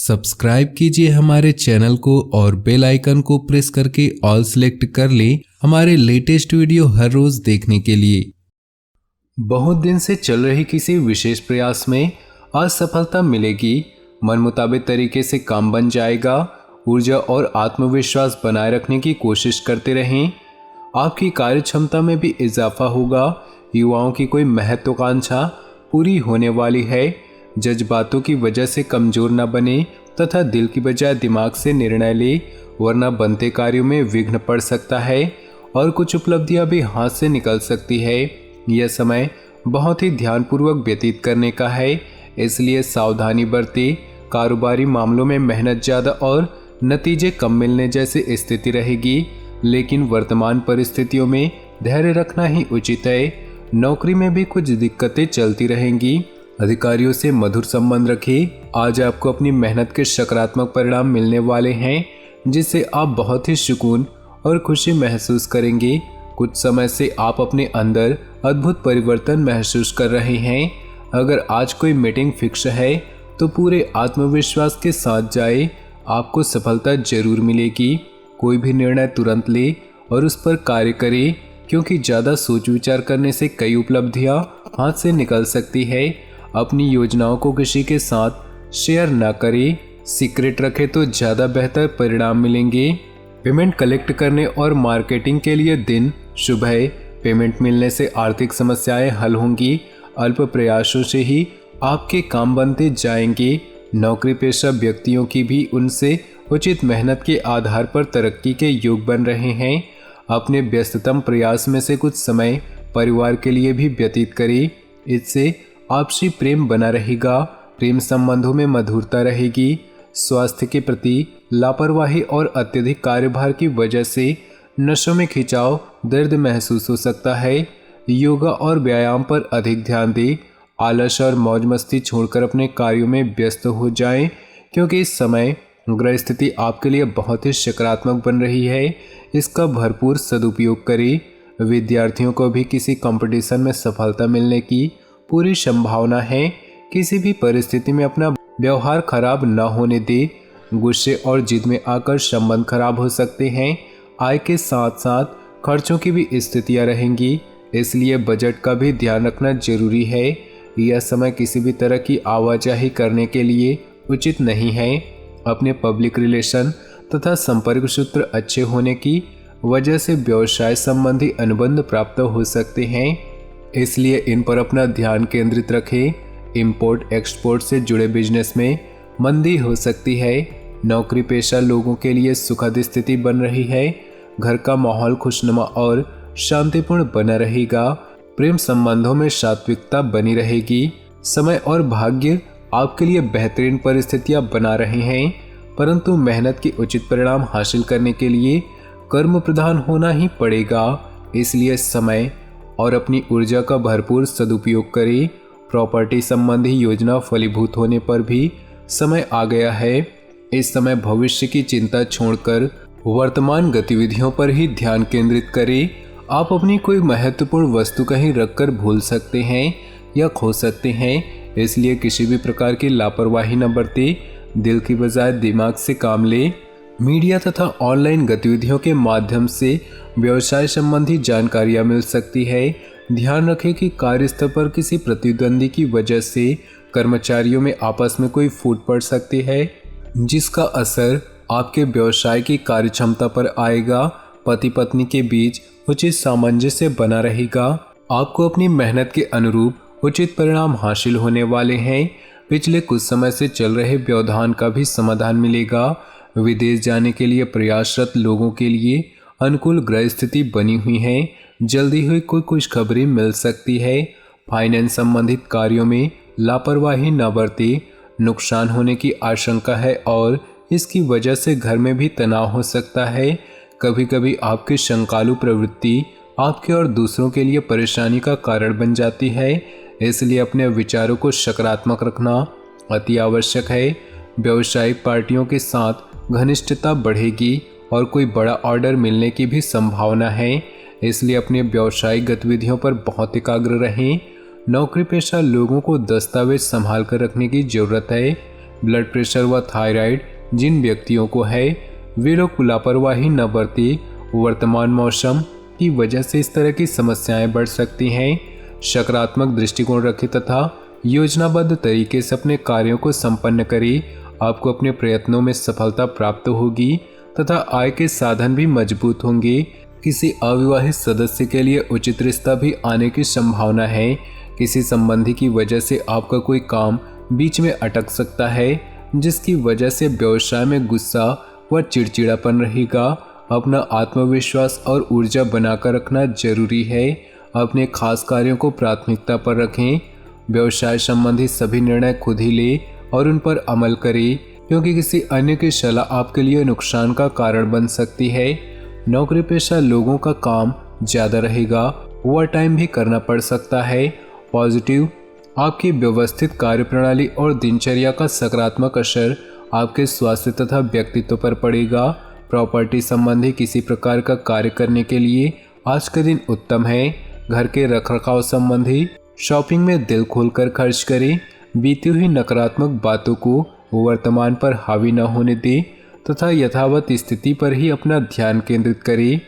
Subscribe कीजिए हमारे channel को और बेल आइकन को प्रेस करके ऑल सेलेक्ट कर लें हमारे लेटेस्ट वीडियो हर रोज देखने के लिए। बहुत दिन से चल रही किसी विशेष प्रयास में असफलता मिलेगी, मन मुताबिक तरीके से काम बन जाएगा। ऊर्जा और आत्मविश्वास बनाए रखने की कोशिश करते रहें। आपकी कार्य क्षमता में भी इजाफा होगा। युवाओं की कोई महत्वाकांक्षा पूरी होने वाली है। जज्बातों की वजह से कमजोर न बने तथा दिल की बजाय दिमाग से निर्णय ले, वरना बनते कार्यों में विघ्न पड़ सकता है और कुछ उपलब्धियां भी हाथ से निकल सकती है। यह समय बहुत ही ध्यानपूर्वक व्यतीत करने का है, इसलिए सावधानी बरतें। कारोबारी मामलों में मेहनत ज़्यादा और नतीजे कम मिलने जैसी स्थिति रहेगी, लेकिन वर्तमान परिस्थितियों में धैर्य रखना ही उचित है। नौकरी में भी कुछ दिक्कतें चलती रहेंगी। अधिकारियों से मधुर संबंध रखें। आज आपको अपनी मेहनत के सकारात्मक परिणाम मिलने वाले हैं, जिससे आप बहुत ही सुकून और खुशी महसूस करेंगे। कुछ समय से आप अपने अंदर अद्भुत परिवर्तन महसूस कर रहे हैं। अगर आज कोई मीटिंग फिक्स है तो पूरे आत्मविश्वास के साथ जाए, आपको सफलता जरूर मिलेगी। कोई भी निर्णय तुरंत ले और उस पर कार्य करें, क्योंकि ज़्यादा सोच विचार करने से कई उपलब्धियां हाथ से निकल सकती है। अपनी योजनाओं को किसी के साथ शेयर न करें, सीक्रेट रखें तो ज़्यादा बेहतर परिणाम मिलेंगे। पेमेंट कलेक्ट करने और मार्केटिंग के लिए दिन शुभ है। पेमेंट मिलने से आर्थिक समस्याएं हल होंगी। अल्प प्रयासों से ही आपके काम बनते जाएंगे। नौकरी पेशा व्यक्तियों की भी उनसे उचित मेहनत के आधार पर तरक्की के योग बन रहे हैं। अपने व्यस्ततम प्रयास में से कुछ समय परिवार के लिए भी व्यतीत करें, इससे आपसी प्रेम बना रहेगा। प्रेम संबंधों में मधुरता रहेगी। स्वास्थ्य के प्रति लापरवाही और अत्यधिक कार्यभार की वजह से नसों में खिंचाव, दर्द महसूस हो सकता है। योगा और व्यायाम पर अधिक ध्यान दें। आलस और मौज मस्ती छोड़कर अपने कार्यों में व्यस्त हो जाएं, क्योंकि इस समय ग्रह स्थिति आपके लिए बहुत ही सकारात्मक बन रही है। इसका भरपूर सदुपयोग करें। विद्यार्थियों को भी किसी कंपटीशन में सफलता मिलने की पूरी संभावना है। किसी भी परिस्थिति में अपना व्यवहार खराब न होने दे। गुस्से और जिद में आकर संबंध खराब हो सकते हैं। आय के साथ साथ खर्चों की भी स्थितियां रहेंगी, इसलिए बजट का भी ध्यान रखना जरूरी है। यह समय किसी भी तरह की आवाजाही करने के लिए उचित नहीं है। अपने पब्लिक रिलेशन तथा संपर्क सूत्र अच्छे होने की वजह से व्यवसाय संबंधी अनुबंध प्राप्त हो सकते हैं, इसलिए इन पर अपना ध्यान केंद्रित रखें। इंपोर्ट एक्सपोर्ट से जुड़े बिजनेस में मंदी हो सकती है। नौकरी पेशा लोगों के लिए सुखद स्थिति बन रही है। घर का माहौल खुशनुमा और शांतिपूर्ण बना रहेगा। प्रेम संबंधों में सात्विकता बनी रहेगी। समय और भाग्य आपके लिए बेहतरीन परिस्थितियां बना रहे हैं, परंतु मेहनत के उचित परिणाम हासिल करने के लिए कर्म प्रधान होना ही पड़ेगा। इसलिए समय और अपनी ऊर्जा का भरपूर सदुपयोग करें। प्रॉपर्टी संबंधी योजना फलीभूत होने पर भी समय आ गया है। इस समय भविष्य की चिंता छोड़कर वर्तमान गतिविधियों पर ही ध्यान केंद्रित करें। आप अपनी कोई महत्वपूर्ण वस्तु कहीं रखकर भूल सकते हैं या खो सकते हैं, इसलिए किसी भी प्रकार की लापरवाही न बरतें। दिल की बजाय दिमाग से काम लें। मीडिया तथा ऑनलाइन गतिविधियों के माध्यम से व्यवसाय संबंधी जानकारियां मिल सकती है। ध्यान रखें कि कार्यस्थल पर किसी प्रतिद्वंदी की वजह से कर्मचारियों में आपस में कोई फूट पड़ सकती है, जिसका असर आपके व्यवसाय की कार्यक्षमता पर आएगा। पति पत्नी के बीच उचित सामंजस्य बना रहेगा। आपको अपनी मेहनत के अनुरूप उचित परिणाम हासिल होने वाले हैं। पिछले कुछ समय से चल रहे व्यवधान का भी समाधान मिलेगा। विदेश जाने के लिए प्रयासरत लोगों के लिए अनुकूल ग्रह स्थिति बनी हुई है। जल्दी हुई कोई खुशखबरी मिल सकती है। फाइनेंस संबंधित कार्यों में लापरवाही न बरतें। नुकसान होने की आशंका है और इसकी वजह से घर में भी तनाव हो सकता है। कभी कभी आपकी शंकालु प्रवृत्ति आपके और दूसरों के लिए परेशानी का कारण बन जाती है, इसलिए अपने विचारों को सकारात्मक रखना अति आवश्यक है। व्यावसायिक पार्टियों के साथ घनिष्ठता बढ़ेगी और कोई बड़ा ऑर्डर मिलने की भी संभावना है, इसलिए अपने व्यावसायिक गतिविधियों पर बहुत एकाग्र रहें। नौकरी पेशा लोगों को दस्तावेज संभाल कर रखने की जरूरत है। ब्लड प्रेशर व थायराइड जिन व्यक्तियों को है वे लोग लापरवाही न बरते। वर्तमान मौसम की वजह से इस तरह की समस्याएं बढ़ सकती हैं। सकारात्मक दृष्टिकोण रखें तथा योजनाबद्ध तरीके से अपने कार्यों को संपन्न करें। आपको अपने प्रयत्नों में सफलता प्राप्त होगी तथा आय के साधन भी मजबूत होंगे। किसी अविवाहित सदस्य के लिए उचित रिश्ता भी आने की संभावना है। किसी संबंधी की वजह से आपका कोई काम बीच में अटक सकता है, जिसकी वजह से व्यवसाय में गुस्सा व चिड़चिड़ापन रहेगा। अपना आत्मविश्वास और ऊर्जा बनाकर रखना जरूरी है। अपने खास कार्यों को प्राथमिकता पर रखें। व्यवसाय संबंधी सभी निर्णय खुद ही ले और उन पर अमल करें, क्योंकि किसी अन्य की सलाह आपके लिए नुकसान का कारण बन सकती है। नौकरी पेशा लोगों का काम ज़्यादा रहेगा, ओवर टाइम भी करना पड़ सकता है। पॉजिटिव, आपकी व्यवस्थित कार्यप्रणाली और दिनचर्या का सकारात्मक असर आपके स्वास्थ्य तथा व्यक्तित्व पर पड़ेगा। प्रॉपर्टी संबंधी किसी प्रकार का कार्य करने के लिए आज का दिन उत्तम है। घर के रखरखाव संबंधी शॉपिंग में दिल खोलकर खर्च करें। बीती हुई नकारात्मक बातों को वर्तमान पर हावी न होने दें तथा यथावत स्थिति पर ही अपना ध्यान केंद्रित करें।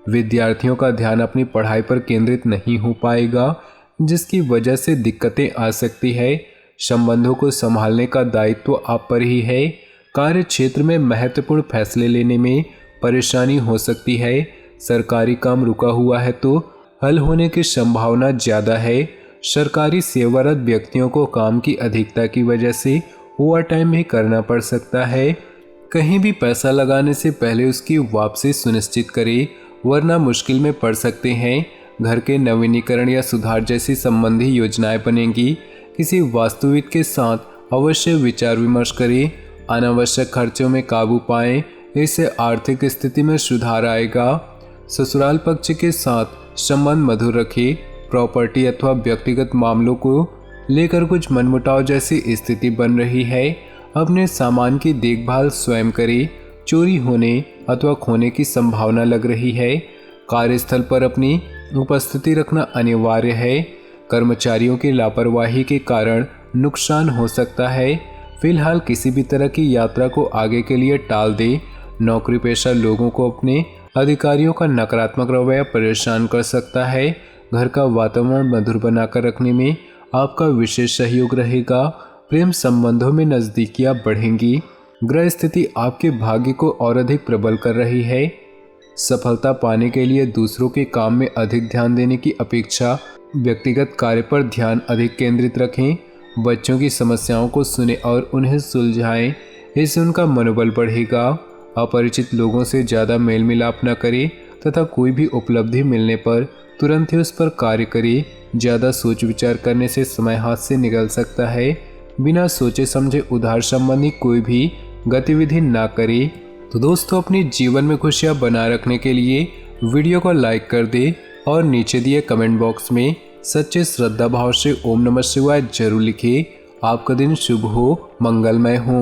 विद्यार्थियों का ध्यान अपनी पढ़ाई पर केंद्रित नहीं हो पाएगा, जिसकी वजह से दिक्कतें आ सकती है। संबंधों को संभालने का दायित्व आप पर ही है। कार्य क्षेत्र में महत्वपूर्ण फैसले लेने में परेशानी हो सकती है। सरकारी काम रुका हुआ है तो हल होने की संभावना ज़्यादा है। सरकारी सेवारत व्यक्तियों को काम की अधिकता की वजह से ओवर टाइम भी करना पड़ सकता है। कहीं भी पैसा लगाने से पहले उसकी वापसी सुनिश्चित करें, वरना मुश्किल में पड़ सकते हैं। घर के नवीनीकरण या सुधार जैसी संबंधी योजनाएं बनेंगी। किसी वास्तुविद के साथ अवश्य विचार विमर्श करें। अनावश्यक खर्चों में काबू पाएं, इससे आर्थिक स्थिति में सुधार आएगा। ससुराल पक्ष के साथ संबंध मधुर रखें। प्रॉपर्टी अथवा व्यक्तिगत मामलों को लेकर कुछ मनमुटाव जैसी स्थिति बन रही है। अपने सामान की देखभाल स्वयं करें। चोरी होने अथवा खोने की संभावना लग रही है। कार्यस्थल पर अपनी उपस्थिति रखना अनिवार्य है। कर्मचारियों की लापरवाही के कारण नुकसान हो सकता है। फिलहाल किसी भी तरह की यात्रा को आगे के लिए टाल दें। नौकरी पेशा लोगों को अपने अधिकारियों का नकारात्मक रवैया परेशान कर सकता है। घर का वातावरण मधुर बनाकर रखने में आपका विशेष सहयोग रहेगा। प्रेम संबंधों में नज़दीकियां बढ़ेंगी। ग्रह स्थिति आपके भाग्य को और अधिक प्रबल कर रही है। सफलता पाने के लिए दूसरों के काम में अधिक ध्यान देने की अपेक्षा व्यक्तिगत कार्य पर ध्यान अधिक केंद्रित रखें। बच्चों की समस्याओं को सुने और उन्हें सुलझाएं, इससे उनका मनोबल बढ़ेगा। अपरिचित लोगों से ज़्यादा मेल मिलाप न करें तथा कोई भी उपलब्धि मिलने पर तुरंत ही उस पर कार्य करें। ज़्यादा सोच विचार करने से समय हाथ से निकल सकता है। बिना सोचे समझे उधार संबंधी कोई भी गतिविधि ना करें। तो दोस्तों, अपने जीवन में खुशियां बनाए रखने के लिए वीडियो को लाइक कर दें और नीचे दिए कमेंट बॉक्स में सच्चे श्रद्धा भाव से ओम नमः शिवाय जरूर लिखें। आपका दिन शुभ हो, मंगलमय हो।